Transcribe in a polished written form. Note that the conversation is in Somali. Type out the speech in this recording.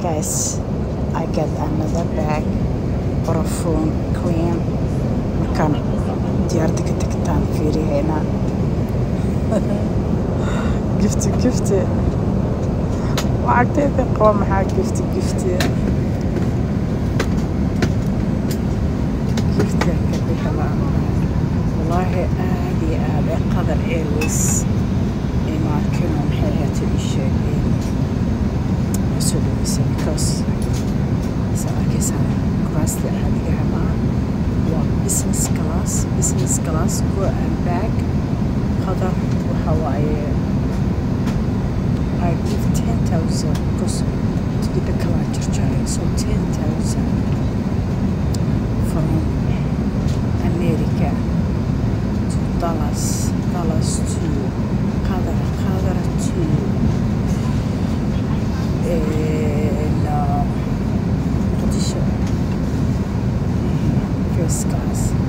Guys, I got another bag perfume cream. Makan diyarda ka tagtaan fiiriyayna. Gifti lacagteeda qaba maxaa gifti ka bixilaa wallaahi aad iyo aad ee Qatar Airways imaarkina maxay hata ii sheegeen soo dhaweysay because arkaysaa kuraasta caadigaha maaha waa business class go and back Qatar waxa waaye I give 10,000 because to the Bekala Church, so 10,000 from America to Dallas to Qatar to Mogadishu, first class.